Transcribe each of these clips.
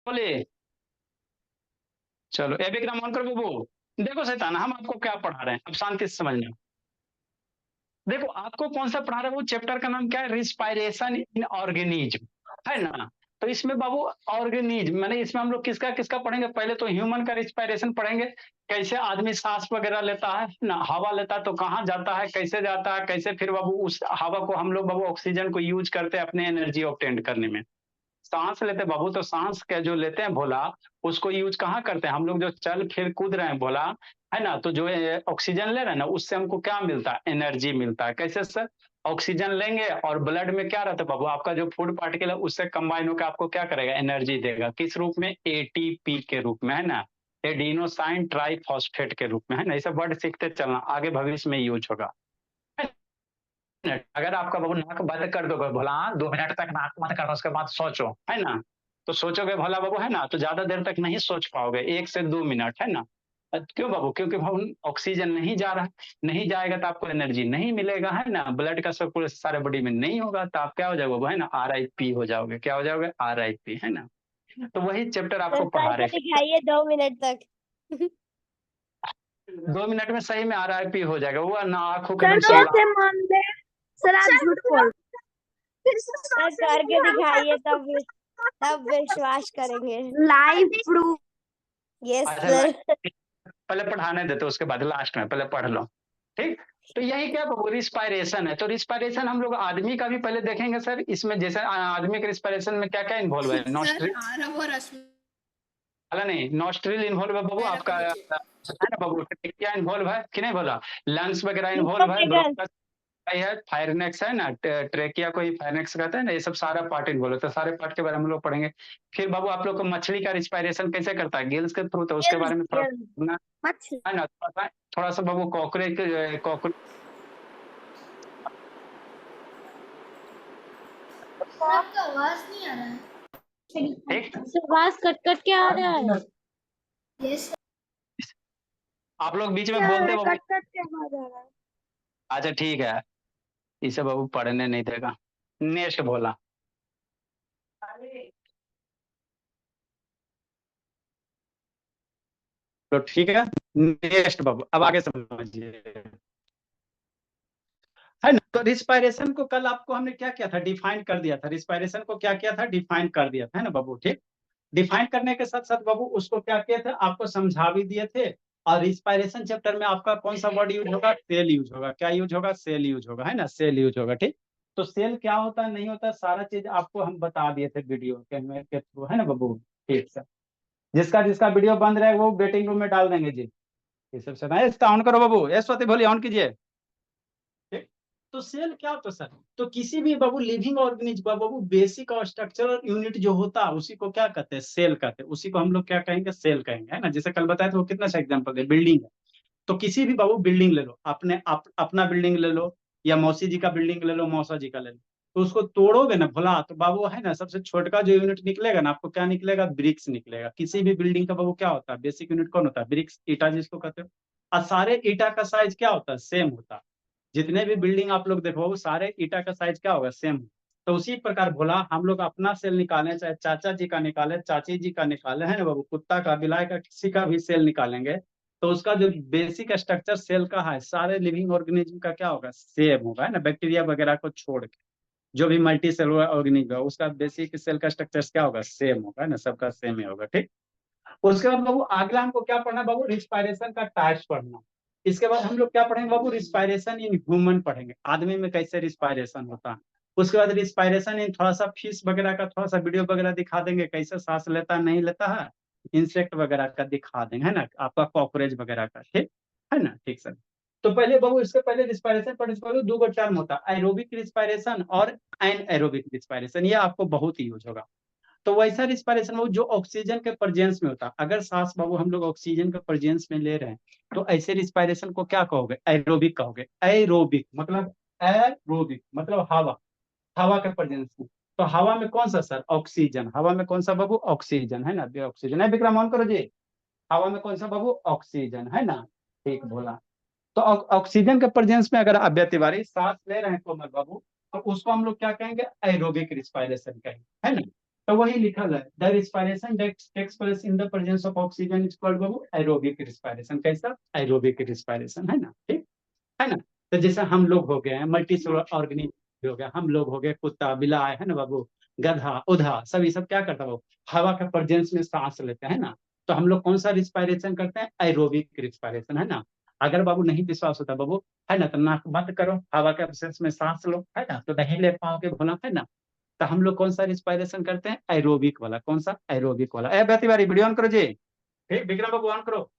बोलिए। चलो ए विक्रम ऑन करो बाबू। देखो शैतान, हम आपको क्या पढ़ा रहे हैं, अब शांति से समझना। देखो आपको कौन सा पढ़ा रहे हैं, वो चैप्टर का नाम क्या है, रिस्पायरेशन इन ऑर्गेनिज्म, है ना। तो इसमें बाबू ऑर्गेनिज्म माने इसमें हम लोग किसका किसका पढ़ेंगे, पहले तो ह्यूमन का रिस्पायरेशन पढ़ेंगे। कैसे आदमी सांस वगैरह लेता है ना, हवा लेता है तो कहाँ जाता है, कैसे जाता है, कैसे फिर बाबू उस हवा को हम लोग बाबू ऑक्सीजन को यूज करते हैं अपने एनर्जी ऑब्टेन करने में। सांस लेते हैं बाबू, तो सांस के जो लेते हैं भोला, उसको यूज कहाँ करते हैं हम लोग, जो चल फिर कूद रहे हैं भोला, है ना। तो जो ऑक्सीजन ले रहे हैं ना, उससे हमको क्या मिलता है, एनर्जी मिलता है। कैसे सर, ऑक्सीजन लेंगे और ब्लड में क्या रहता है बाबू, आपका जो फूड पार्टिकल है उससे कंबाइन होकर आपको क्या करेगा, एनर्जी देगा। किस रूप में, एटीपी के रूप में, है ना। एडिनोसाइन ट्राइफॉस्फेट के रूप में, है ना। ये सब वर्ड सीखते चलना, आगे भविष्य में यूज होगा। मिनट अगर आपका बाबू नाक बंद कर दोगे भोला, 2 मिनट तक नाक बंद करना, उसके बाद सोचो, है ना। तो सोचोगे भोला बाबू, है ना, तो ज्यादा देर तक नहीं सोच पाओगे, 1 से 2 मिनट, है ना। क्यों बाबू, क्योंकि बाबू ऑक्सीजन नहीं जा रहा, नहीं जाएगा तो आपको एनर्जी नहीं मिलेगा, है ना। ब्लड का सर्कुलेशन सारे बॉडी में नहीं होगा, तो आप क्या हो जाओगे बाबू, है ना, RIP हो जाओगे। क्या हो जाओगे, RIP, है ना। तो वही चैप्टर सर आपको पढ़ा करके रहे। दिखाइए 2 मिनट तक। 2 मिनट में सही में RIP हो जाएगा, वो ना आंखों के सर एकदम फिर सलाह। से मान ले। सर आप झूठ बोल। फिर से सर करके दिखाइए तब विश्वास करेंगे। Live proof. यस अच्छा सर। पहले पढ़ाने देते, उसके बाद लास्ट में पहले पढ़ लो। ठीक। तो यही क्या बाबू, रिस्पायरेशन है। तो रिस्पायरेशन हम लोग आदमी का भी पहले देखेंगे सर। इसमें जैसे आदमी के रिस्पायरेशन में क्या क्या इन्वॉल्व है, नॉस्ट्रिल, अला नहीं, नॉस्ट्रिल इन्वॉल्व है बाबू आपका, है ना बाबू। क्या इन्वॉल्व है कि नहीं बोला, लंग्स वगैरह इन्वॉल्व है, यूरोपेगन। ब्रोंकस है, फायरनेक्स है ना, ट्रेकिया को ही फायरनेक्स कहते हैं ना, ये सब सारा पार्ट इन्वॉल्व है। तो सारे पार्ट के बारे में हम लोग पढ़ेंगे। फिर बाबू आप लोग को मछली का रिस्पायरेशन कैसे करता है, गिल्स के थ्रू, तो उसके बारे में थोड़ा पढ़ना, मछली। है ना। थोड़ा सा बाबू कॉकरेज, कॉकरेज आपका आवाज नहीं आ रहा है। ठीक। आवाज कट कट के आ रहा है। यस आप लोग बीच में क्या बोलते है, बाबू। कट कट के आवाज आ रहा है। अच्छा ठीक है, इसे बाबू पढ़ने नहीं देगा। नेक्स्ट बोला। तो ठीक है, नेक्स्ट बाबू अब आगे समझिए, है ना। तो रिस्पायरेशन को कल आपको हमने क्या किया था, डिफाइन कर दिया था। रिस्पायरेशन को क्या किया था, डिफाइन कर दिया था, है ना बाबू। ठीक। डिफाइन करने के साथ साथ बाबू उसको क्या किया था, आपको समझा भी दिए थे। और रिस्पायरेशन चैप्टर में आपका कौन सा वर्ड यूज होगा, सेल यूज होगा। क्या यूज होगा, सेल यूज होगा, है ना, सेल यूज होगा। ठीक। तो सेल क्या होता है, नहीं होता, सारा चीज आपको हम बता दिए थे वीडियो के थ्रू, है ना बाबू। ठीक सर, जिसका जिसका वीडियो बंद रहेगा वो वेटिंग रूम में डाल देंगे जी। ये सब सर इसका ऑन करो बाबू, ये स्वाति बोलिए ऑन कीजिए। ठीक। तो सेल क्या होता है सर, तो किसी भी बाबू लिविंग ऑर्गेनिज्म का बाबू बेसिक और स्ट्रक्चरल यूनिट जो होता है उसी को क्या कहते हैं, सेल कहते हैं। उसी को हम लोग क्या कहेंगे, सेल कहेंगे, है ना। जैसे कल बताया था, वो कितना सा एग्जाम्पल है, बिल्डिंग है। तो किसी भी बाबू बिल्डिंग ले लो, अपना बिल्डिंग ले लो, या मौसी जी का बिल्डिंग ले लो, मौसा जी का ले लो। तो उसको तोड़ोगे ना भोला, तो बाबू है ना, सबसे छोटका जो यूनिट निकलेगा ना, आपको क्या निकलेगा, ब्रिक्स निकलेगा। किसी भी बिल्डिंग का बाबू क्या होता है, बेसिक यूनिट कौन होता है, ब्रिक्स, ईटा जिसको कहते हो। और सारे ईटा का साइज क्या होता है, सेम होता है। जितने भी बिल्डिंग आप लोग देखो, सारे ईटा का साइज क्या होगा, सेम। तो उसी प्रकार भोला हम लोग अपना सेल निकालें, चाहे चाचा जी का निकाले, चाची जी का निकाले, है ना बाबू, कुत्ता का, बिलाई का, किसी का भी सेल निकालेंगे, तो उसका जो बेसिक स्ट्रक्चर सेल का है, सारे लिविंग ऑर्गेनिज्म का क्या होगा, सेम होगा, है ना। बैक्टीरिया वगैरह को छोड़ के जो भी मल्टी सेलुलर ऑर्गेनिज्म है, उसका बेसिक सेल का स्ट्रक्चर क्या होगा, सेम होगा, है ना, सबका सेम ही होगा। ठीक। उसके बाद बाबू अगला हमको क्या पढ़ना बाबू, रिस्पायरेशन का टाइप्स पढ़ना। इसके बाद हम लोग क्या पढ़ेंगे बाबू, रिस्पायरेशन इन ह्यूमन पढ़ेंगे, आदमी में कैसे रिस्पायरेशन होता है। उसके बाद रिस्पायरेशन इन, थोड़ा सा फिश वगैरह का थोड़ा सा वीडियो वगैरह दिखा देंगे, कैसे सांस लेता है नहीं लेता है। इंसेक्ट वगैरह का दिखा देंगे, है ना, आपका कॉकरोच वगैरह का। ठीक है ना, ठीक सर। तो पहले बाबू इसके पहले रिस्पायरेशन पढ़ने से पहले 2 टर्म होता है, एरोबिक रिस्पायरेशन और एनएरोबिक रिस्पायरेशन। ये आपको बहुत यूज होगा। तो वैसा रिस्पायरेशन वो जो ऑक्सीजन के प्रेजेंस में होता है। अगर सांस बाबू हम लोग ऑक्सीजन के प्रेजेंस में ले रहे हैं, तो ऐसे रिस्पायरेशन को क्या कहोगे, एरोबिक कहोगे। एरोबिक मतलब हवा, हवा के प्रेजेंस में। तो हवा में कौन सा सर, ऑक्सीजन। हवा में कौन सा बाबू, ऑक्सीजन, है ना, ऑक्सीजन है। विक्रम ऑन करो जी। हवा में कौन सा बाबू, ऑक्सीजन, है ना। ठीक बोला। तो ऑक्सीजन के प्रेजेंस में अगर अभ्य तिवारी सांस ले रहे हैं कोमल बाबू, तो उसको हम लोग क्या कहेंगे, एरोबिक रिस्पायरेशन कहेंगे, है ना। तो वही लिखा है the respiration takes place in the presence of oxygen is called बाबू एरोबिक रिस्पायरेशन। कैसा? एरोबिक रिस्पायरेशन, है ना, ठीक है ना। तो जैसे हम लोग हो गए हैं मल्टी ऑर्गेनिज्म हो गया, हम लोग हो गए, कुत्ता बिलाय, है ना बाबू, गधा उधा, सभी सब क्या करता है वो, हवा के प्रेजेंस में सांस लेते हैं ना। तो हम लोग कौन सा रिस्पायरेशन करते हैं? एरोबिक रिस्पायरेशन, है ना। अगर बाबू नहीं विश्वास होता बाबू, है ना, तो नाक बंद करो, हवा के प्रेजेंस में सांस लो, है ना, तो नहीं ले पाओगे भोला, है ना। तो हम लोग कौन सा रिस्पायरेशन करते हैं? एरोबिक वाला। कौन सा? एरोबिक वाला। ए बेटी बारी वीडियो ऑन करो जी, ठीक, विक्रम बाबू ऑन करो।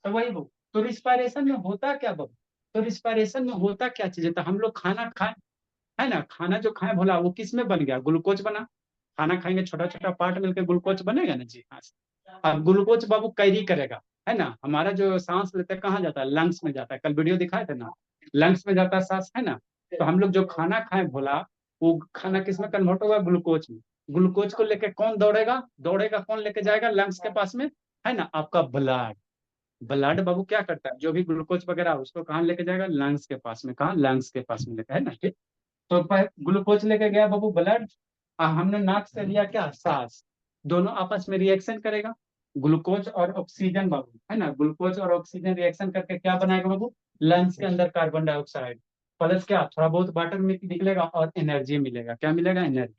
तो वही बाबू, तो रिस्पायरेशन में होता क्या बाबू? तो रिस्पायरेशन में होता क्या चीज है? तो हम लोग खाना खाए, है ना, खाना जो खाए भोला वो किस में बन गया? ग्लूकोज बना। खाना खाएंगे, छोटा छोटा पार्ट मिलकर ग्लूकोज बनेगा ना जी, हाँ। अब ग्लूकोज बाबू कैरी करेगा, है ना, हमारा जो सांस लेते हैं कहाँ जाता है? लंग्स में जाता है। कल वीडियो दिखाए थे ना, लंग्स में जाता है सांस, है ना। तो हम लोग जो खाना खाए भोला, वो खाना किस में कन्वर्ट होगा? ग्लूकोज में। ग्लूकोज को लेके कौन दौड़ेगा? दौड़ेगा कौन लेके जाएगा लंग्स के पास में? है ना, आपका ब्लड। ब्लड बाबू क्या करता है? जो भी ग्लूकोज वगैरह उसको कहाँ लेके जाएगा? लंग्स के पास में। कहाँ? लंग्स के पास में लेके, है ना, ठीक। तो ग्लूकोज लेके गया बाबू ब्लड, हमने नाक से लिया क्या? सांस। दोनों आपस में रिएक्शन करेगा, ग्लूकोज और ऑक्सीजन बाबू, है ना, ग्लूकोज और ऑक्सीजन रिएक्शन करके क्या बनाएगा बाबू? लंग्स के अंदर कार्बन डाइऑक्साइड प्लस क्या? थोड़ा बहुत वाटर निकलेगा और एनर्जी मिलेगा। क्या मिलेगा? एनर्जी।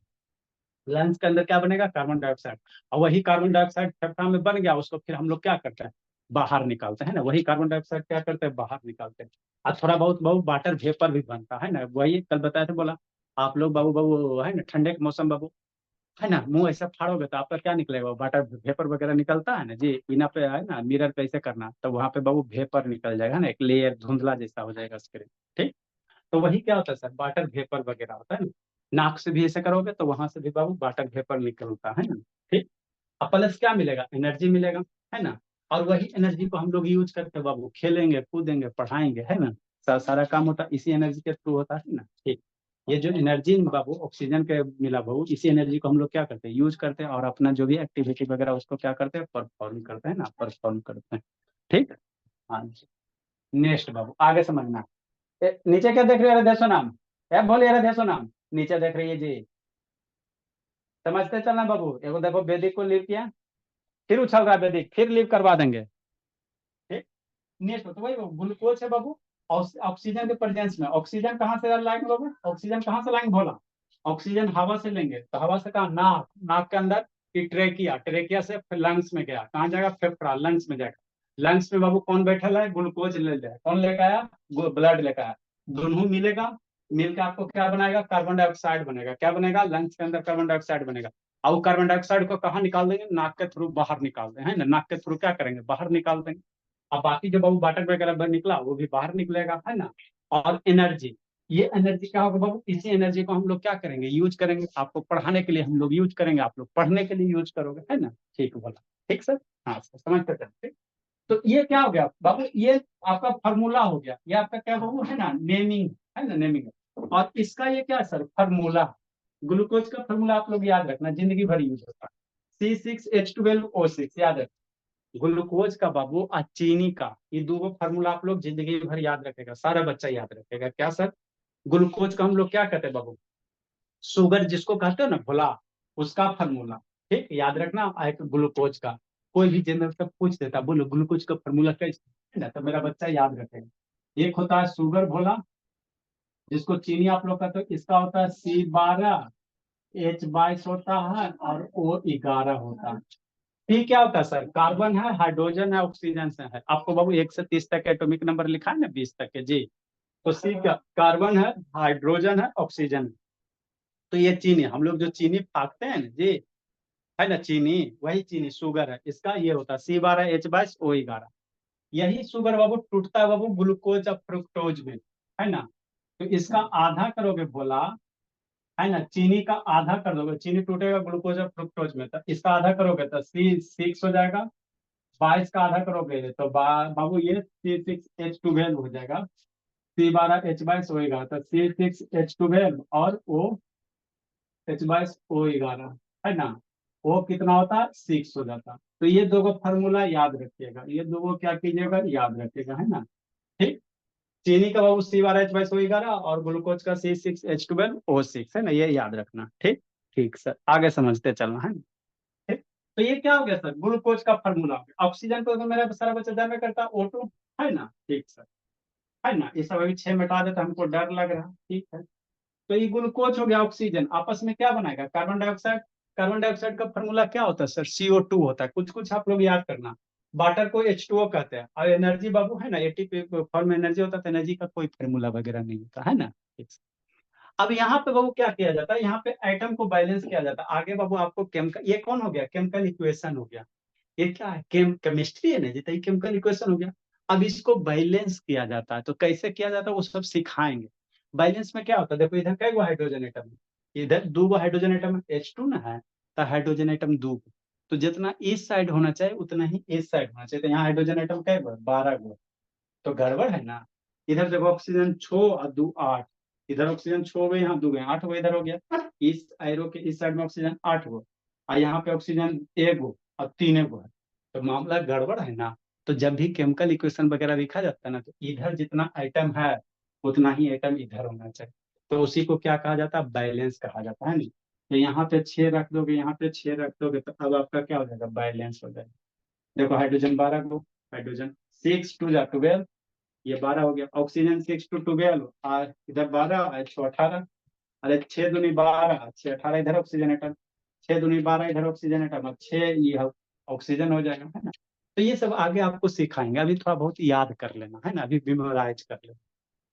लंग्स के अंदर क्या बनेगा? Carbon dioxide. और वही कार्बन डाइऑक्साइड फेफड़ा में बन गया, उसको फिर हम लोग क्या करते हैं? बाहर निकालते हैं ना। वही कार्बन डाइऑक्साइड क्या करते हैं? बाहर निकालते हैं। और थोड़ा बहुत बाबू वाटर वेपर भी बनता है ना। वही कल बताया था, बोला आप लोग बाबू बाबू, है ना, ठंडे के मौसम बाबू, है ना, मुंह ऐसा फाड़ोगे तो आपका क्या निकलेगा? वाटर वेपर वगैरह निकलता है ना जी। इना पे है ना, मिरर पे ऐसे करना, तो वहां पे बाबू वेपर निकल जाएगा ना, एक लेयर धुंधला जैसा हो जाएगा स्क्रीन, ठीक। तो वही क्या होता है सर? वाटर वेपर वगैरह होता है ना। नाक से भी ऐसे करोगे तो वहां से भी बाबू वाटर वेपर निकलता है ना, ठीक। और प्लस क्या मिलेगा? एनर्जी मिलेगा, है ना। और वही एनर्जी को हम लोग यूज करके बाबू खेलेंगे, कूदेंगे, पढ़ाएंगे, है ना। सारा काम होता इसी एनर्जी के थ्रू होता है ना, ठीक। ये जो एनर्जी बाबू ऑक्सीजन के मिला बाबू, इसी एनर्जी को हम लोग क्या करते हैं? यूज करते हैं, और अपना जो भी एक्टिविटी वगैरह उसको क्या करते हैं? परफॉर्म करते हैं ना, परफॉर्म करते हैं, ठीक। हाँ जी। नेक्स्ट बाबू आगे समझना। नीचे क्या देख रहे हो? देखो नाम, बोले यार देखो नाम, नीचे देख रही है जी। समझते चलना बाबू। एगो देखो वैदिक को लीव किया, फिर उछल रहा है वैदिक, फिर लीव करवा देंगे, ठीक। नेक्स्ट तो वही ग्लूकोज है बाबू, ऑक्सीजन के प्रेजेंस में। ऑक्सीजन कहाँ से लाएंगे बाबू? ऑक्सीजन कहाँ से लाएंगे भोला? ऑक्सीजन हवा से लेंगे। तो हवा से कहा? नाक। नाक के अंदर की ट्रेकिया, ट्रेकिया से फिर लंग्स में गया। कहाँ जाएगा? फेफड़ा, लंग्स में जाएगा। लंग्स में बाबू कौन बैठा है? ग्लूकोज ले लिया। कौन लेकर आया? ब्लड लेकर आया। दोनों मिलेगा, मिलकर आपको क्या बनाएगा? कार्बन डाइऑक्साइड बनेगा। क्या बनेगा? लंग्स के अंदर कार्बन डाइऑक्साइड बनेगा। और वो कार्बन डाइऑक्साइड को कहाँ निकाल देंगे? नाक के थ्रू बाहर निकाल देंगे, है ना। नाक के थ्रू क्या करेंगे? बाहर निकाल देंगे। अब बाकी जो बाबू वाटर वगैरह निकला वो भी बाहर निकलेगा, है ना। और एनर्जी, ये एनर्जी क्या होगा बाबू? इसी एनर्जी को हम लोग क्या करेंगे? यूज करेंगे। आपको पढ़ाने के लिए हम लोग यूज करेंगे, आप लोग पढ़ने के लिए यूज करोगे, है ना। ठीक बोला, ठीक सर। हाँ सर, समझते चलते। तो ये क्या हो गया बाबू? ये आपका फॉर्मूला हो गया। ये आपका क्या बाबू है ना? नेमिंग, है ना, नेमिंग। और इसका ये क्या सर? फॉर्मूला। ग्लूकोज का फॉर्मूला आप लोग याद रखना, जिंदगी भर यूज होता है। C6H12O6 याद रखना। ग्लूकोज का बाबू और चीनी का, ये दो फार्मूला आप लोग जिंदगी भर याद रखेगा, सारा बच्चा याद रखेगा। क्या सर? ग्लूकोज का हम लोग क्या कहते हैं बाबू? शुगर जिसको कहते हो ना भोला, उसका फार्मूला, ठीक, याद रखना। एक ग्लूकोज का कोई भी जनरल से पूछ देता, बोलो ग्लूकोज का फार्मूला कैसे, है ना, तो मेरा बच्चा याद रखेगा। एक होता है शुगर भोला, जिसको चीनी आप लोग कहते हो, इसका होता है C12H22 होता है, और O11 होता है। पी क्या होता है सर? कार्बन है, हाइड्रोजन है, ऑक्सीजन से है। आपको बाबू 1 से 30 तक एटॉमिक नंबर लिखा है ना, 20 तक के जी। तो सी क्या? कार्बन है, हाइड्रोजन है, ऑक्सीजन है। तो ये चीनी, हम लोग जो चीनी फाकते हैं ना जी, है ना, चीनी, वही चीनी शुगर है। इसका ये होता है C12H22O11। यही शुगर बाबू टूटता है बाबू ग्लूकोज और फ्रुक्टोज में, है ना। तो इसका आधा करोगे बोला, है ना, चीनी का आधा कर दोगे, चीनी टूटेगा ग्लूकोज और फ्रुक्टोज में, तो इसका आधा करोगे तो C6 हो जाएगा। 22 का आधा करोगे तो बाबू ये C6H12 हो जाएगा। C12H22 होएगा तो C6H12 और OH22O11, है ना। वो कितना होता है? 6 हो जाता। तो ये दो फॉर्मूला याद रखिएगा, ये दो क्या कीजिएगा? याद रखिएगा, है ना, ठीक। चीनी का बाबू C12H22O11 और ग्लूकोज का C6H12O6, है ना, ये याद रखना, ठीक। ठीक सर, आगे समझते चलना है ना। ठीक, तो ये क्या हो गया सर, ग्लूकोज का फार्मूला हो गया। ऑक्सीजन को तो मेरा सारा बच्चा ध्यान में करता O2 है ना, ठीक सर, है ना। ये सब अभी 6 मिटा देता, हमको डर लग रहा, ठीक है। तो ये ग्लूकोज हो गया, ऑक्सीजन आपस में क्या बनाएगा, कार्बन डाइऑक्साइड। कार्बन डाइऑक्साइड का फॉर्मूला क्या होता है सर, CO2 होता है। कुछ कुछ आप लोग याद करना। वाटर को H2O कहते हैं। और एनर्जी बाबू है ना, एटीपी फॉर्म में एनर्जी होता है, तो एनर्जी का कोई फॉर्मूला वगैरह नहीं होता है ना। अब यहाँ पे बाबू क्या किया जाता है, यहाँ पे एटम को बैलेंस किया जाता है। आगे बाबू आपको केमिकल, ये कौन हो गया, केमिकल इक्वेशन हो गया। ये क्या है, केमिस्ट्री है ना, जितना केमिकल इक्वेशन हो गया। अब इसको बैलेंस किया जाता है, तो कैसे किया जाता है वो सब सिखाएंगे। बैलेंस में क्या होता है, देखो इधर कई गो हाइड्रोजन एटम है, इधर 2 गो हाइड्रोजन एटम है, H2 ना है, तो हाइड्रोजन एटम 2 गो। तो जितना इस साइड होना चाहिए उतना ही इस साइड होना चाहिए। तो यहाँ हाइड्रोजन एटम कई गो, 12 गो। तो गड़बड़ है ना। इधर देखो ऑक्सीजन 6 और 2 8, इधर ऑक्सीजन 6 हो गए, यहाँ 2 गए, 8 गो इधर हो गया। इस एरो के इस साइड में ऑक्सीजन 8 गो, और यहाँ पे ऑक्सीजन 1 गो और 3 गो है। तो मामला गड़बड़ है ना। तो जब भी केमिकल इक्वेशन वगैरह लिखा जाता है ना, तो इधर जितना आइटम है उतना ही आइटम इधर होना चाहिए। तो उसी को क्या कहा जाता है, बैलेंस कहा जाता है नहीं। तो यहाँ पे 6 रख दोगे, यहाँ पे 6 रख दोगे, तो अब आपका क्या हो जाएगा, बैलेंस हो जाएगा। देखो हाइड्रोजन 12 गो, हाइड्रोजन 6 2 जा 12, ये 12 हो गया। ऑक्सीजन 6 2 12, और इधर 12 और 6 18। अरे 6 दूनी 12, 6 18 इधर ऑक्सीजन एटम, 6 दूनी 12 इधर ऑक्सीजन एटम, और 6 ये ऑक्सीजन हो जाएगा, है ना। तो ये सब आगे आपको सिखाएंगे, अभी थोड़ा बहुत याद कर लेना है ना, अभी मेमोराइज कर लेना।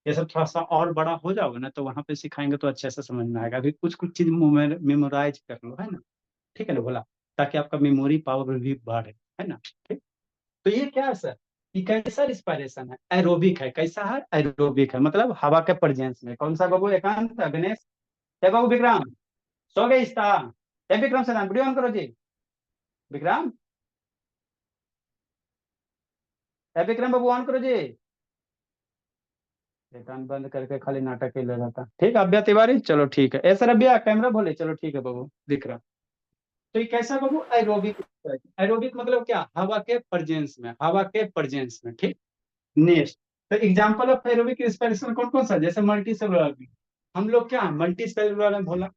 ये सब थोड़ा सा और बड़ा हो जाओगे ना, तो वहां पे सिखाएंगे तो अच्छे से समझ में आएगा। अभी कुछ कुछ चीज मेमोराइज कर लो, है ना। ठीक है ना बोला, ताकि आपका मेमोरी पावर भी बढ़े, है ना। ठीक, तो ये क्या है सर, ये कैसा रिस्पायरेशन है, एरोबिक है। कैसा है, एरोबिक है, मतलब हवा के प्रेजेंस में। कौन सा बाबू, एकांत गणेश, क्या बाबू विक्रम, सो गए इस्ता, ए विक्रम से वीडियो ऑन करो जी, विक्रम, ए विक्रम बाबू ऑन करो जी। एकांत बंद करके खाली नाटक ही ले जाता। ठीक है अभ्या तिवारी, चलो ठीक है। ए सर अभ्या कैमरा बोले, चलो ठीक है बाबू, दिख रहा। तो ये कैसा बाबू, एरोबिक। एरोबिक मतलब क्या, हवा के प्रेजेंस में, हवा के प्रेजेंस में। ठीक, नेक्स्ट, तो एग्जांपल ऑफ एरोबिक रिस्पिरेशन कौन कौन सा, जैसे मल्टी सेलुलर। हम लोग क्या मल्टी सेलुलर में बोला,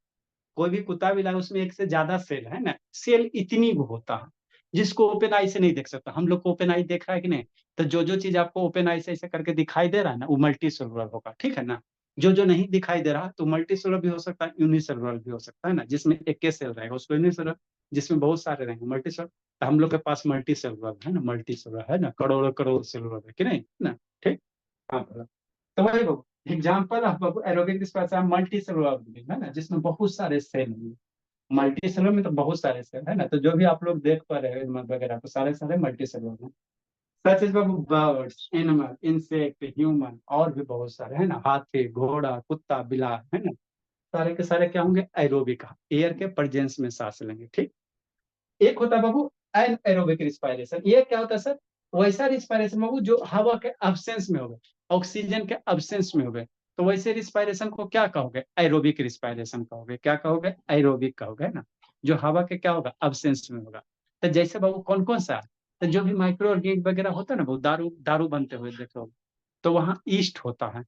कोई भी कुत्ता बिल्ला उसमें एक से ज्यादा सेल है ना, सेल इतनी वो होता है जिसको ओपन आई से नहीं देख सकता। हम लोग को ओपन आई देख रहा है कि नहीं, तो जो जो चीज आपको ओपन आई से ऐसे करके दिखाई दे रहा है ना, वो मल्टी सेलुलर होगा, ठीक है ना। जो जो नहीं दिखाई दे रहा तो मल्टी सेलुलर भी हो सकता है, यूनिसेलुलर भी हो सकता है ना, जिसमें एक के सेल रहेगा उसको यूनिसेलुलर, जिसमें बहुत सारे रहेंगे मल्टी सेलुलर। तो हम लोग के पास मल्टी सेलुलर है ना, मल्टी सेलुलर है ना, करोड़ों करोड़ सेलुलर है कि नहीं ना। ठीक, हाँ बोला। तो वही example of aerobic respiration multi cellular है ना, जिसमें बहुत सारे सेल हैं। मल्टी सेलुलर में तो बहुत सारे सेल है ना, तो जो भी आप लोग देख पा रहे हैं वगैरह तो सारे सारे मल्टी सेलुलर हैं। Such is Babu birds, animal, insect, human, और भी बहुत सारे है ना, हाथी, घोड़ा, कुत्ता, बिलार, है ना। सारे के सारे क्या होंगे, एरोबिक, एयर के प्रेजेंस में सांस लेंगे। ठीक, एक होता है बाबू एन एरोबिक रिस्पायरेशन। ये क्या होता है सर, वैसा रिस्पायरेशन बाबू जो हवा के अब्सेंस में हो गए, ऑक्सीजन के अब्सेंस में हो गए, तो वैसे रिस्पायरेशन को क्या कहोगे, एरोबिक रिस्पायरेशन कहोगे। क्या कहोगे, एरोबिक कहोगे, है ना, जो हवा के क्या होगा, अब्सेंस में होगा। तो जैसे बाबू कौन कौन सा, तो जो भी माइक्रो ऑर्गेनिक वगैरह होता है ना, वो दारू दारू बनते हुए देखो, तो वहाँ ईस्ट होता है।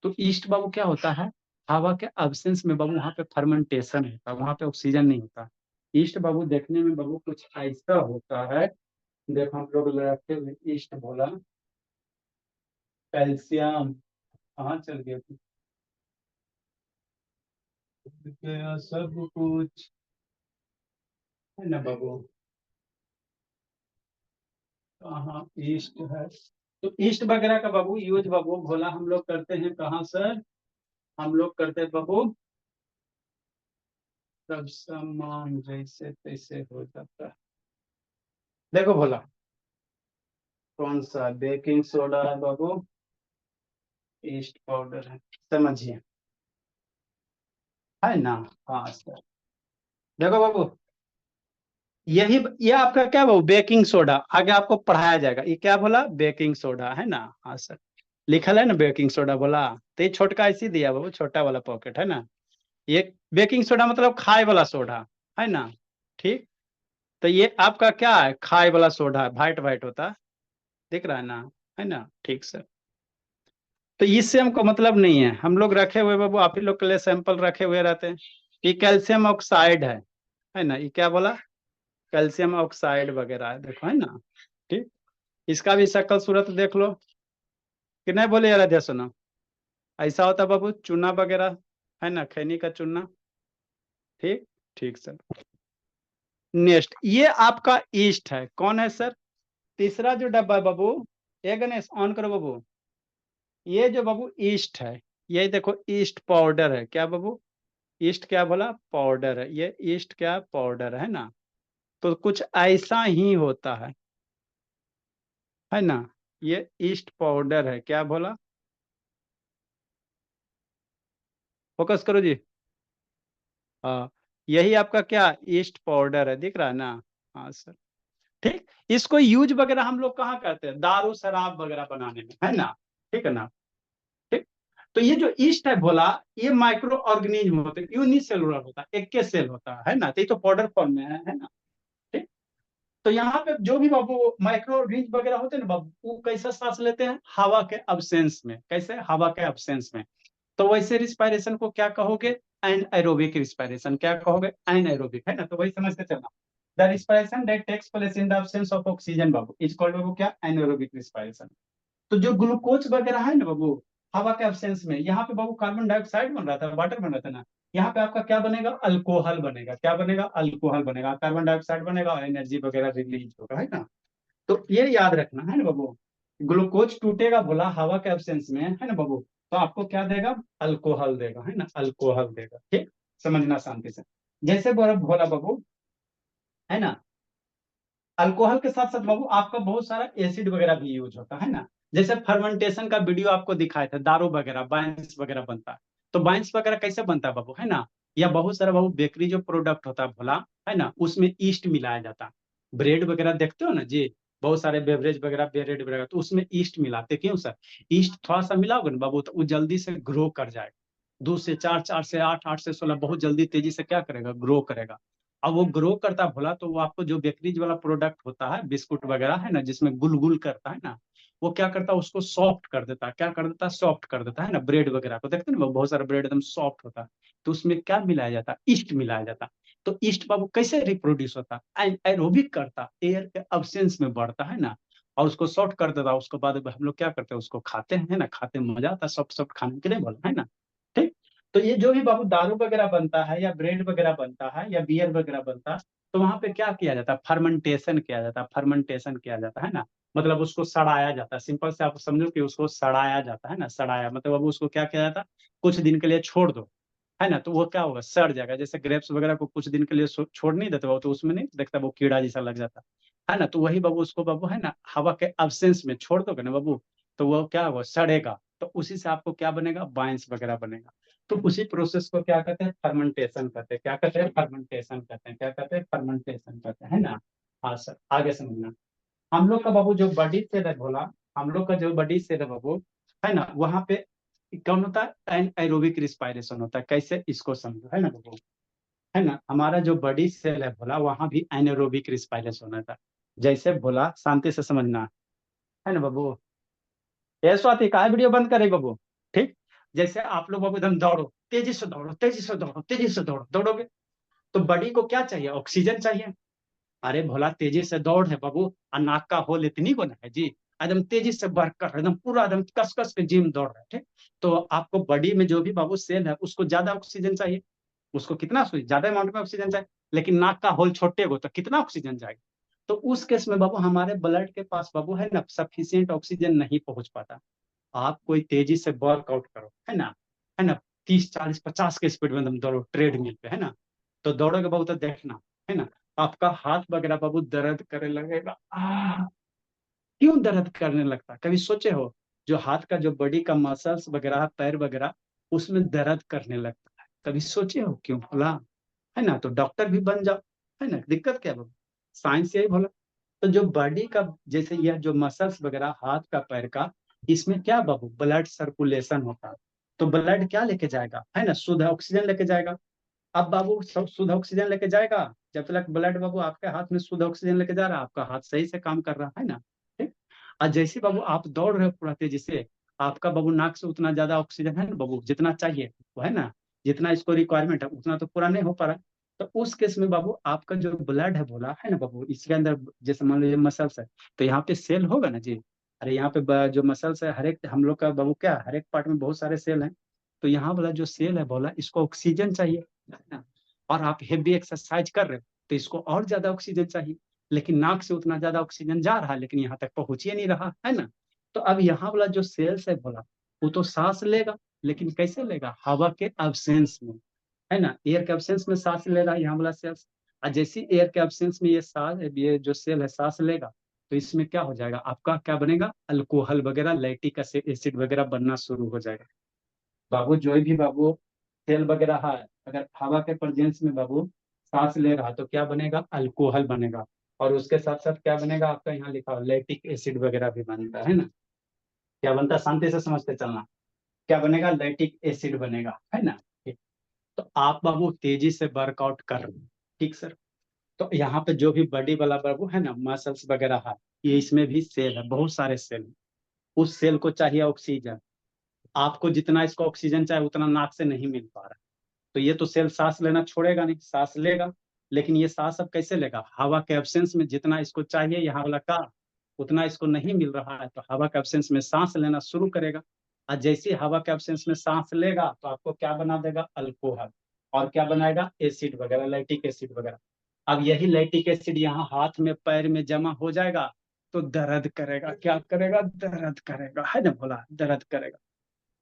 तो ईस्ट बाबू क्या होता है, हवा के अब्सेंस में बाबू वहाँ पे फर्मेंटेशन होता है, वहाँ पे ऑक्सीजन नहीं होता। ईस्ट बाबू देखने में बाबू कुछ ऐसा होता है। देखो हम लोग रखे हुए ईस्ट बोला, कैल्शियम कहाँ चल गया, गया सब कुछ, है ना बाबू, कहाँ ईस्ट है। तो ईस्ट वगैरह का बाबू यूज बाबू भोला हम लोग करते हैं कहाँ सर, हम लोग करते हैं बाबू, सब सामान जैसे तैसे हो जाता है। देखो भोला, कौन सा बेकिंग सोडा है बाबू, ईस्ट पाउडर है, समझिए, है ना। हाँ सर, देखो बाबू, यही ये आपका क्या बाबू, बेकिंग सोडा। आगे आपको पढ़ाया जाएगा, ये क्या बोला, बेकिंग सोडा, है ना। हाँ सर, लिखल है ना बेकिंग सोडा बोला, तो ये छोटका ऐसी दिया बाबू, छोटा वाला पॉकेट, है ना। ये बेकिंग सोडा मतलब खाए वाला सोडा, है ना। ठीक, तो ये आपका क्या है, खाए वाला सोडा, वाइट वाइट होता है, दिख रहा है ना, है ना। ठीक सर, तो इससे हमको मतलब नहीं है, हम लोग रखे हुए बाबू, आप ही लोग के लिए सैंपल रखे हुए रहते हैं। ये कैल्शियम ऑक्साइड है ना, ये क्या बोला, कैल्शियम ऑक्साइड वगैरह है, देखो है ना। ठीक, इसका भी शक्ल सूरत देख लो कि नहीं, बोले यार अध्यक्ष सुना, ऐसा होता बाबू चूना वगैरह, है ना, खैनी का चूना। ठीक, ठीक सर। नेक्स्ट ये आपका ईस्ट है, कौन है सर, तीसरा जो डब्बा है बाबू, ये गणेश ऑन करो बाबू, ये जो बाबू ईस्ट है, ये देखो ईस्ट पाउडर है, क्या बाबू, ईस्ट क्या बोला, पाउडर है, ये ईस्ट क्या पाउडर है ना। तो कुछ ऐसा ही होता है ना, ये ईस्ट पाउडर है, क्या बोला, फोकस करो जी। हाँ, यही आपका क्या ईस्ट पाउडर है, दिख रहा है ना। हाँ सर। ठीक, इसको यूज वगैरह हम लोग कहाँ करते हैं, दारू शराब वगैरह बनाने में, है ना। ठीक है ना। ठीक, तो ये जो ईस्ट है बोला, ये माइक्रो ऑर्गेनिज्म होते हैं, यूनिसेलुलर होता है, एक के सेल होता है ना, तो ये तो पाउडर फॉर्म में है ना। ठीक, तो यहाँ पे जो भी बाबू माइक्रो ऑर्गेनिज्म वगैरह होते हैं ना बाबू, वो कैसे सांस लेते हैं, हवा के अब्सेंस में, कैसे, हवा के अब्सेंस में। तो वैसे रिस्पायरेशन को क्या कहोगे, एनएरोबिक रिस्पायरेशन, क्या कहोगे, एनएरोबिक, है ना। तो वही समझ के चलना, the respiration that takes place in the absence of oxygen बाबू इज कॉल्ड बाबू क्या, एनएरोबिक रिस्पायरेशन। तो जो ग्लूकोज वगैरह है ना बाबू, हवा के अब्सेंस में, यहाँ पे बाबू कार्बन डाइऑक्साइड बन रहा था, वाटर बन रहा था ना, यहाँ पे आपका क्या बनेगा, अल्कोहल बनेगा, क्या बनेगा, अल्कोहल बनेगा, कार्बन डाइऑक्साइड बनेगा, एनर्जी वगैरह रिलीज होगा, है ना। तो ये याद रखना है ना बाबू, ग्लूकोज टूटेगा बोला हवा के एब्सेंस में, है ना बाबू, तो आपको क्या देगा, अल्कोहल देगा, है ना, अल्कोहल देगा। ठीक, समझना शांति से। जैसे बोला बाबू, है ना, अल्कोहल के साथ साथ बाबू आपका बहुत सारा एसिड वगैरह भी यूज होता है ना। जैसे फर्मेंटेशन का वीडियो आपको दिखाए थे, दारू वगैरह बाइंस वगैरह बनता है। तो बाइंस वगैरह कैसे बनता है बाबू, है ना, या बहुत सारा बाबू बेकरी जो प्रोडक्ट होता है भोला, है ना, उसमें ईस्ट मिलाया जाता है। ब्रेड वगैरह देखते हो ना जी, बहुत सारे बेवरेज वगैरह, ब्रेड वगैरह, तो उसमें ईस्ट मिलाते, क्यों सर, ईस्ट थोड़ा सा मिलाओगे ना बाबू, तो वो जल्दी से ग्रो कर जाएगा, 2 से 4, 4 से 8, 8 से 16, बहुत जल्दी तेजी से क्या करेगा, ग्रो करेगा। अब वो ग्रो करता भोला, तो वो आपको जो बेकरीज वाला प्रोडक्ट होता है, बिस्कुट वगैरह, है ना, जिसमें गुलगुल करता है ना, वो क्या करता है, उसको सॉफ्ट कर देता है, क्या कर देता है, सॉफ्ट कर देता है ना। ब्रेड वगैरह को देखते हैं ना, बहुत सारा ब्रेड एकदम सॉफ्ट होता है, तो उसमें क्या मिलाया जाता है, ईस्ट मिलाया जाता है। तो ईस्ट बाबू कैसे रिप्रोड्यूस होता है, एरोबिक करता, एयर के अब्सेंस में बढ़ता है ना, और उसको सॉफ्ट कर देता है। उसके बाद हम लोग क्या करते हैं, उसको खाते हैं ना, खाते में मजा आता है, सॉफ्ट सॉफ्ट खाने के लिए बोला, है ना। ठीक, तो ये जो भी बाबू दारू वगैरह बनता है, या ब्रेड वगैरह बनता है, या बियर वगैरह बनता है, तो वहां पे क्या किया जाता है, फर्मेंटेशन किया जाता है, फर्मेंटेशन किया जाता है ना, मतलब उसको सड़ाया जाता है। सिंपल से आप समझो कि उसको सड़ाया जाता है ना, सड़ाया मतलब अब उसको क्या किया जाता है, कुछ दिन के लिए छोड़ दो, है ना, तो वो क्या होगा, सड़ जाएगा। जैसे ग्रेप्स वगैरह को कुछ दिन के लिए छोड़ नहीं देते वो, तो उसमें नहीं देखता, वो कीड़ा जैसा लग जाता है ना। तो वही बाबू उसको बाबू, है ना, हवा के अब्सेंस में छोड़ दोगे ना बाबू, तो वो क्या होगा, सड़ेगा, तो उसी से आपको क्या बनेगा, बाइंस वगैरह बनेगा। तो उसी प्रोसेस को क्या कहते हैं, फर्मेंटेशन कहते हैं, क्या कहते हैं, फर्मेंटेशन कहते हैं, क्या कहते हैं, फर्मेंटेशन कहते हैं, है ना। हाँ सर, आगे समझना। हम लोग का बाबू जो बॉडी सेल है बोला, हम लोग का जो बॉडी सेल है बाबू, है ना, वहां पे कौन होता है, एनाएरोबिक रिस्पायरेशन होता है। कैसे, इसको समझो, है ना बाबू, है ना, हमारा जो बॉडी सेल है बोला, वहां भी एनाएरोबिक रिस्पायरेशन होता है। जैसे बोला, शांति से समझना, है ना बाबू, ये स्वाति का वीडियो बंद करे बाबू। ठीक, जैसे आप लोग बाबू एकदम दौड़ो, तेजी से दौड़ो, तेजी से दौड़ो, तेजी से दौड़ो, दौड़ोगे तो बॉडी को क्या चाहिए, ऑक्सीजन चाहिए। अरे भोला तेजी से दौड़ है बाबू, और नाक का होल इतनी बना है जी, एकदम तेजी से बढ़कर एकदम पूरा एकदम कस कस के जिम दौड़ रहे थे। तो आपको बॉडी में जो भी बाबू सेल है, उसको ज्यादा ऑक्सीजन चाहिए, उसको कितना ज्यादा अमाउंट में ऑक्सीजन चाहिए, लेकिन नाक का होल छोटे हो तो कितना ऑक्सीजन जाएगा। तो उस केस में बाबू हमारे ब्लड के पास बाबू, है ना, सफिशियंट ऑक्सीजन नहीं पहुंच पाता। आप कोई तेजी से वर्कआउट करो, है ना, है ना, 30, 40, 50 के स्पीड में तुम दौड़ो ट्रेडमिल पे, है ना, तो दौड़ोगे बाबू तो देखना, है ना, आपका हाथ वगैरह बाबू दर्द करने लगेगा। क्यों दर्द करने लगता, कभी सोचे हो, जो हाथ का जो बॉडी का मसल्स वगैरह, पैर वगैरह, उसमें दर्द करने लगता है, कभी सोचे हो क्यों बोला, है ना। तो डॉक्टर भी बन जाओ, है ना, दिक्कत क्या बाबू, साइंस यही बोला। तो जो बॉडी का, जैसे यह जो मसल्स वगैरह हाथ का पैर का, इसमें क्या बाबू, ब्लड सर्कुलेशन होता है। तो ब्लड क्या लेके जाएगा, है ना, शुद्ध ऑक्सीजन लेके जाएगा। अब बाबू सब शुद्ध ऑक्सीजन लेके जाएगा, जब तक ब्लड बाबू आपके हाथ में शुद्ध ऑक्सीजन लेके जा रहा है, आपका हाथ सही से काम कर रहा है ना। ठीक, और जैसे बाबू आप दौड़ रहे हो पूरा तेजी से, आपका बाबू नाक से उतना ज्यादा ऑक्सीजन है ना बाबू, जितना चाहिए वो, है ना, जितना इसको रिक्वायरमेंट है उतना तो पूरा नहीं हो पा रहा। तो उस केस में बाबू आपका जो ब्लड है बोला है ना बाबू, इसके अंदर जैसे मान लीजिए मसल्स है, तो यहाँ पे सेल होगा ना जी। अरे यहाँ पे जो मसल्स है, हर एक हम लोग का बाबू क्या, हर एक पार्ट में बहुत सारे सेल हैं। तो यहाँ वाला जो सेल है बोला, इसको ऑक्सीजन चाहिए, है ना। और आप हेवी एक्सरसाइज कर रहे हो तो इसको और ज्यादा ऑक्सीजन चाहिए, लेकिन नाक से उतना ज्यादा ऑक्सीजन जा रहा है लेकिन यहाँ तक पहुंच ही नहीं रहा है ना। तो अब यहाँ वाला जो सेल्स है बोला, वो तो सांस लेगा, लेकिन कैसे लेगा, हवा के एब्सेंस में, है ना। एयर के एब्सेंस में सांस ले रहा है यहाँ वाला सेल्स। और जैसे एयर के एब्सेंस में ये जो सेल है सांस लेगा, तो इसमें क्या हो जाएगा, आपका क्या बनेगा, अल्कोहल वगैरह, लैक्टिक एसिड वगैरह बनना शुरू हो जाएगा। बाबू जो भी बाबू सेल वगैरह है, अगर हवा के प्रेजेंस में बाबू सांस ले रहा तो क्या बनेगा, अल्कोहल बनेगा। और उसके साथ साथ क्या बनेगा, आपका यहाँ लिखा हुआ लैक्टिक एसिड वगैरह भी बनता है ना। क्या बनता है, शांति से समझते चलना। क्या बनेगा, लैक्टिक एसिड बनेगा, है ना। ठीक। तो आप बाबू तेजी से वर्कआउट कर रहे हैं, ठीक सर। तो यहाँ पे जो भी बॉडी वाला बाबू है ना, मसल्स वगैरह है, ये इसमें भी सेल है, बहुत सारे सेल हैं। उस सेल को चाहिए ऑक्सीजन, आपको जितना इसको ऑक्सीजन चाहिए उतना नाक से नहीं मिल पा रहा। तो ये तो सेल सांस लेना छोड़ेगा नहीं, सांस लेगा, लेकिन ये सांस अब कैसे लेगा, हवा के एब्सेंस में जितना इसको चाहिए यहाँ वाला का, उतना इसको नहीं मिल रहा है, तो हवा के एब्सेंस में सांस लेना शुरू करेगा। और जैसे हवा के एब्सेंस में सांस लेगा तो आपको क्या बना देगा, अल्कोहल। और क्या बनाएगा, एसिड वगैरह, लैक्टिक एसिड वगैरह। अब यही लैक्टिक एसिड यहाँ हाथ में पैर में जमा हो जाएगा, तो दर्द करेगा, क्या करेगा, दर्द करेगा, है ना, बोला दर्द करेगा।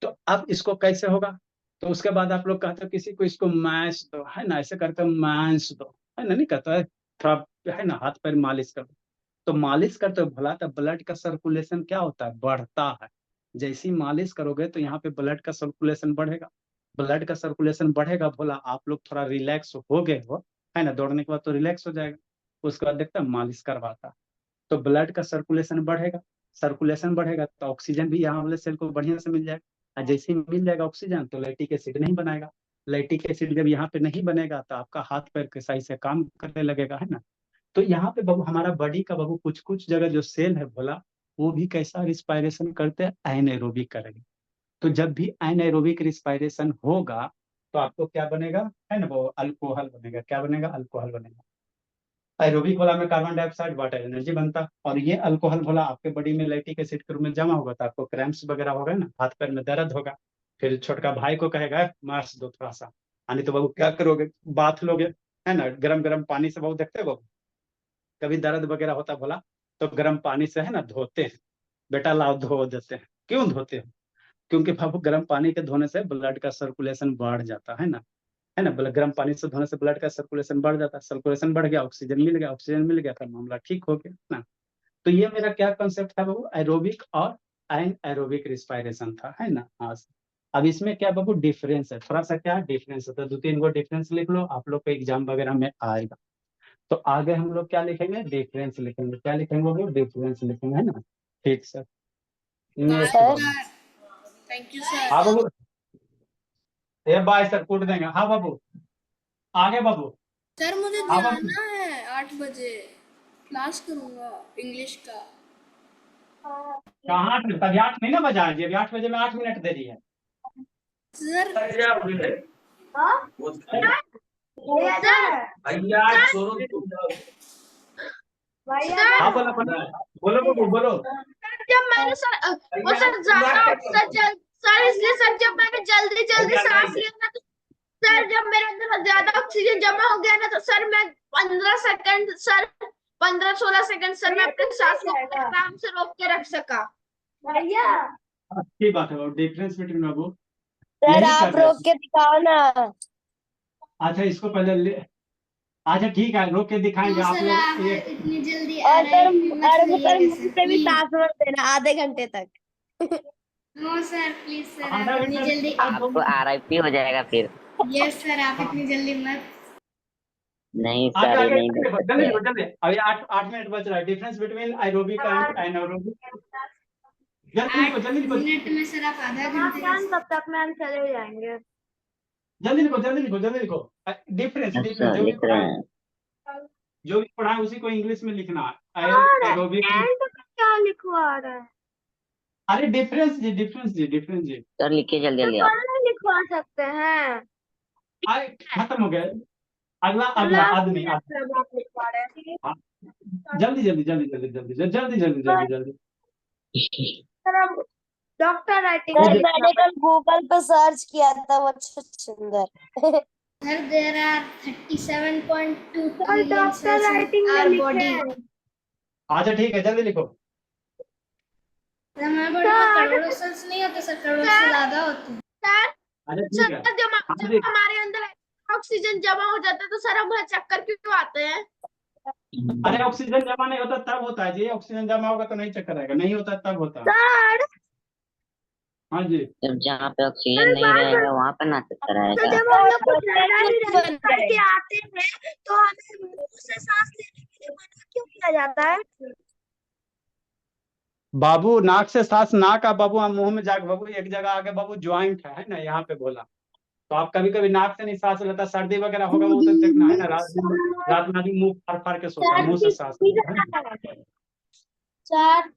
तो अब इसको कैसे होगा, तो उसके बाद आप लोग कहते हो किसी को इसको मैश दो, है ना, ऐसे करते हो मैश दो, है ना, नहीं कहता है, थोड़ा है ना, हाथ पैर मालिश कर दो। तो मालिश करते हो भला, तो ब्लड का सर्कुलेशन क्या होता है, बढ़ता है। जैसी मालिश करोगे तो यहाँ पे ब्लड का सर्कुलेशन बढ़ेगा। ब्लड का सर्कुलेशन बढ़ेगा भोला, आप लोग थोड़ा रिलैक्स हो गए हो, है ना, दौड़ने के बाद तो रिलैक्स हो जाएगा। उसके बाद देखता है मालिश करवाता, तो ब्लड का सर्कुलेशन बढ़ेगा। सर्कुलेशन बढ़ेगा तो ऑक्सीजन भी यहाँ वाले सेल को बढ़िया से मिल जाएगा। और जैसे ही मिल जाएगा ऑक्सीजन तो लैक्टिक एसिड नहीं बनाएगा। लैक्टिक एसिड जब यहाँ पे नहीं बनेगा तो आपका हाथ पैर के सही से काम करने लगेगा, है ना। तो यहाँ पे बाबू हमारा बॉडी का बाबू कुछ कुछ जगह जो सेल है बोला, वो भी कैसा रिस्पायरेशन करते हैं, एनएरोबिक करेंगे। तो जब भी एनएरोबिक रिस्पायरेशन होगा तो आपको क्या बनेगा, है ना, वो अल्कोहल बनेगा। क्या बनेगा, अल्कोहल बनेगा। एरोबिक वाला में कार्बन डाइऑक्साइड वाटर एनर्जी बनता, और ये अल्कोहल वाला आपके बॉडी में लैक्टिक एसिड के रूप में जमा होगा, तो आपको क्रैम्प्स वगैरह होगा ना, हाथ पैर में दर्द होगा। फिर छोटका भाई को कहेगा मार्स दो थोड़ा सा, यानी तो बाबू क्या करोगे, बाथ लोगे, है ना, गरम गरम पानी से, बाबू देखते हो कभी दर्द वगैरह होता बोला, तो गर्म पानी से है ना धोते हैं, बेटा लाओ धो देते हैं। क्यों धोते हैं, क्योंकि बाबू गर्म पानी के धोने से ब्लड का सर्कुलेशन बढ़ जाता है ना, है ना। गर्म पानी से धोने से ब्लड का सर्कुलेशन बढ़ जाता है, सर्कुलेशन बढ़ गया, ऑक्सीजन मिल गया, ऑक्सीजन मिल गया, फिर मामला ठीक हो गया ना। तो ये मेरा क्या कंसेप्ट था बाबू, एरोबिक और एन एरोबिक रिस्पायरेशन था, है ना। हाँ। अब इसमें क्या बाबू डिफरेंस है, थोड़ा सा क्या डिफरेंस होता है, दो तीन को डिफरेंस लिख लो, आप लोग को एग्जाम वगैरह में आएगा। तो आगे हम लोग क्या लिखेंगे, डिफरेंस लिखेंगे। क्या लिखेंगे बाबू, डिफरेंस लिखेंगे, है ना। ठीक sir, next Babu. Thank you sir. हाँ बाबू, ये बाय सर कूट देंगे। हाँ बाबू, आगे बाबू। सर मुझे हाँ बाबू, जाना है 8 बजे, क्लास करूंगा इंग्लिश का। कहाँ 8 अभी 8 नहीं ना बजा है जी, अभी 8 बजे में 8 मिनट देरी है। सर हाँ बोलो बोलो बोलो बाबू बोलो। जब मैंने सर वो सर सर इसलिए सर जब मैंने जल्दी जल्दी सांस लिया ना, तो सर जब मेरे अंदर ज्यादा ऑक्सीजन जमा हो गया ना, तो सर मैं 15 सेकंड सर 15-16 सेकंड सर मैं अपने सांस को आराम से रोक के रख सका। भैया अच्छी बात है बाबू, डिफरेंस बिटवीन बाबू सर यही आप कर रहे रोक हैं। के दिखाओ ना। अच्छा इसको पहले अच्छा ठीक है, रोक के दिखाएंगे आप सर लोग आप ये। इतनी जल्दी आ और रहे सर हैं, मत और सर कहिएगा मुंह सर से भी प्लीज। सांस मत देना आधे घंटे तक। नो सर प्लीज सर, आधा आप इतनी घंटा जल्दी। आपको आरआईपी हो जाएगा फिर। यस सर, आप इतनी जल्दी मत। नहीं आगे सर, ये आगे नहीं देख जल्दी सकते। लिखो जल्दी, अभी 8 मिनट बच रहा है। Difference between aerobic and anaerobic, जल्दी लिखो 8 जल्दी लिखो मिनट में सर आप आधा घंटे का। तब तक मैम चले जाएंगे। जल्दी लिखो जल्दी लिखो जल्दी लिखो। डिफरेंस डिफरेंस अच्छा जो भी लिख रहे पढ़ा हैं। जो भी पढ़ा है उसी को इंग्लिश में लिखना है। एरोबिक, एंड में क्या लिखवा रहा है? अरे डिफरेंस जी डिफरेंस जी डिफरेंस जी। सर लिखिए जल्दी तो जल्दी आप। कल नहीं लिखवा सकते हैं? खत्म हो गया। अगला अगला आदमी हाँ, जल्दी जल्दी जल्दी जल्दी जल्दी जल्दी जल्दी जल्दी जल्दी जल्दी डॉक्टर राइटिंग सर मैंने कल गूगल पे सर्च किया था वो सुंदर Sir, there are 37.2 sir trillion doctor cells in writing में our लिखे body. हैं। अच्छा ठीक है जल्दी लिखो। हमारे बॉडी में करोड़ों सेल्स नहीं होते सर, करोड़ से ज्यादा होते हैं। सर अच्छा ठीक है सर जब हाँ, जब देख। हमारे अंदर ऑक्सीजन जमा हो जाता है तो सर हमें चक्कर क्यों आते हैं? अरे ऑक्सीजन जमा नहीं होता तब होता है जी, ऑक्सीजन जमा होगा तो नहीं चक्कर आएगा, नहीं होता तब होता है। सर हाँ जी जब जहाँ पे ऑक्सीजन नहीं रहेगा वहां पे ना चक्कर तो आएगा। जब हम लोग कुछ ज्यादा ही रन करके आते हैं तो हमें मुंह से सांस लेने के लिए मना क्यों किया जाता है? बाबू नाक से सांस नाक का बाबू हम मुंह में जाके बाबू एक जगह आगे बाबू ज्वाइंट है ना यहाँ पे बोला, तो आप कभी कभी नाक से नहीं सांस लेता, सर्दी वगैरह होगा वो तो देखना है ना, रात में आदमी मुंह फाड़ फाड़ के सोता है, मुंह से सांस लेता है ना। सर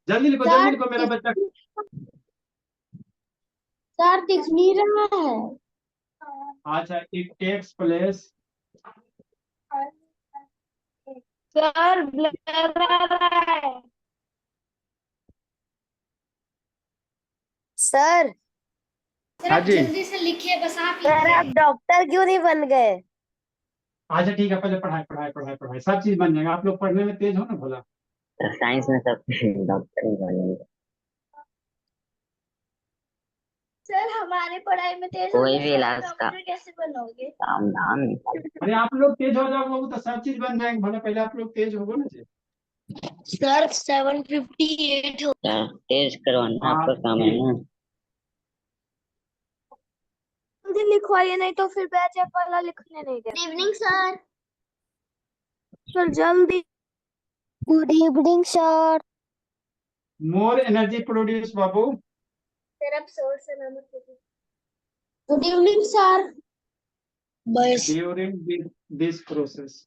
जल्दी लिखो मेरा बच्चा। सर दिख नहीं रहा है। अच्छा it takes place sir blur आ रहा है। सर सर हाँ आप जी। जल्दी से लिखिए, बस आप सर आप लिखिए। डॉक्टर क्यों नहीं बन गए? अच्छा ठीक है पहले पढ़ाई पढ़ाई पढ़ाई पढ़ाई सब चीज बन जाएगा, आप लोग पढ़ने में तेज हो ना भोला। तो साइंस में सब डॉक्टर ही बनेंगे। सर हमारे पढ़ाई में तेज कोई होने भी से आप इलाज का डॉक्टर कैसे बनोगे? समाधान निकाल। अरे आप लोग तेज हो जाओगे बाबू तो सब चीज बन जाएंगे भोला, पहले आप लोग तेज होगो ना जी। सर 758 हो टेस्ट करवाना हाँ आपका काम है ना। जल्दी लिखवाइए नहीं तो फिर बैच एफ वाला लिखने नहीं देगा। Good evening sir. सर जल्दी। Good evening sir. More energy produce बाबू। सर अब शोर से ना मत कीजिए। Good evening sir. बस ड्यूरिंग दिस प्रोसेस।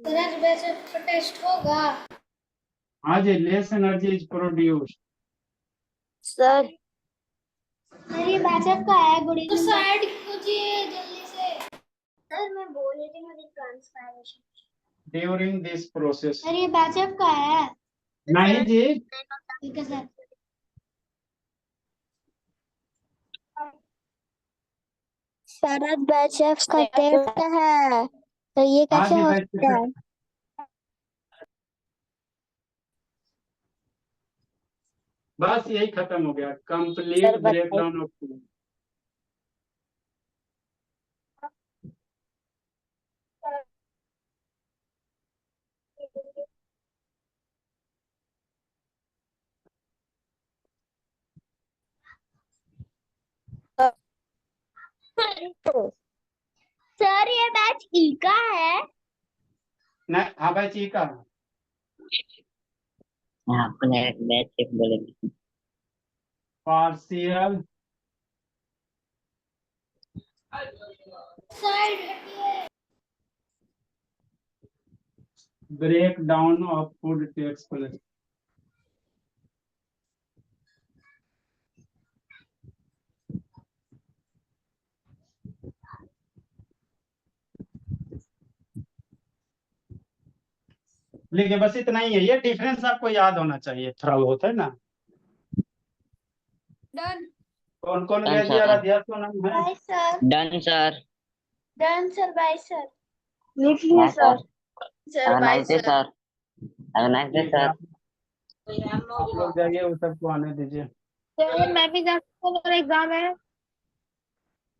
सर आज बैच का टेस्ट होगा। हाँ जी less energy is produce. Sir sir ये बैच एफ का है। गुड तो इवनिंग साइड कीजिए जल्दी से। सर मैं बोल रही थी मुझे transformation. During this process. Sir ये बैच एफ का है। नहीं जी ठीक है सर। शरद बैच एफ का टेस्ट है तो ये हाँ कैसे जी हो बैठ सकता है? बस यही खत्म हो गया, कंप्लीट सर बताइए। Breakdown of food. सर ये बैच ई का है। नहीं हाँ भाई ठीक है। आपको बैच बोले पार्शियल साइड हटिए। Breakdown of food takes place. लेकिन बस इतना ही है, ये डिफरेंस आपको याद होना चाहिए थोड़ा बहुत है ना। डन। कौन कौन डन गया जी सर। आराध्या को नाम है। Bye sir. Done sir. Done sir. Bye sir. लिखिए bye sir. Sir. Sir bye nice day sir. Sir. Nice day ठीक है सर। आप लोग जाइए वो सबको आने दीजिए। सर मैं भी जा सकता हूँ, मेरा एग्जाम है।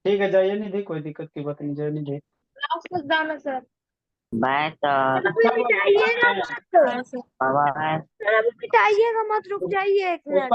ठीक है जाइए निधि, कोई दिक्कत की बात नहीं, जाइए निधि। लास्ट एग्जाम है सर। Bye sir. अभी मिटाइएगा मत। Bye bye. सर अभी मिटाइएगा मत, रुक जाइए एक मिनट।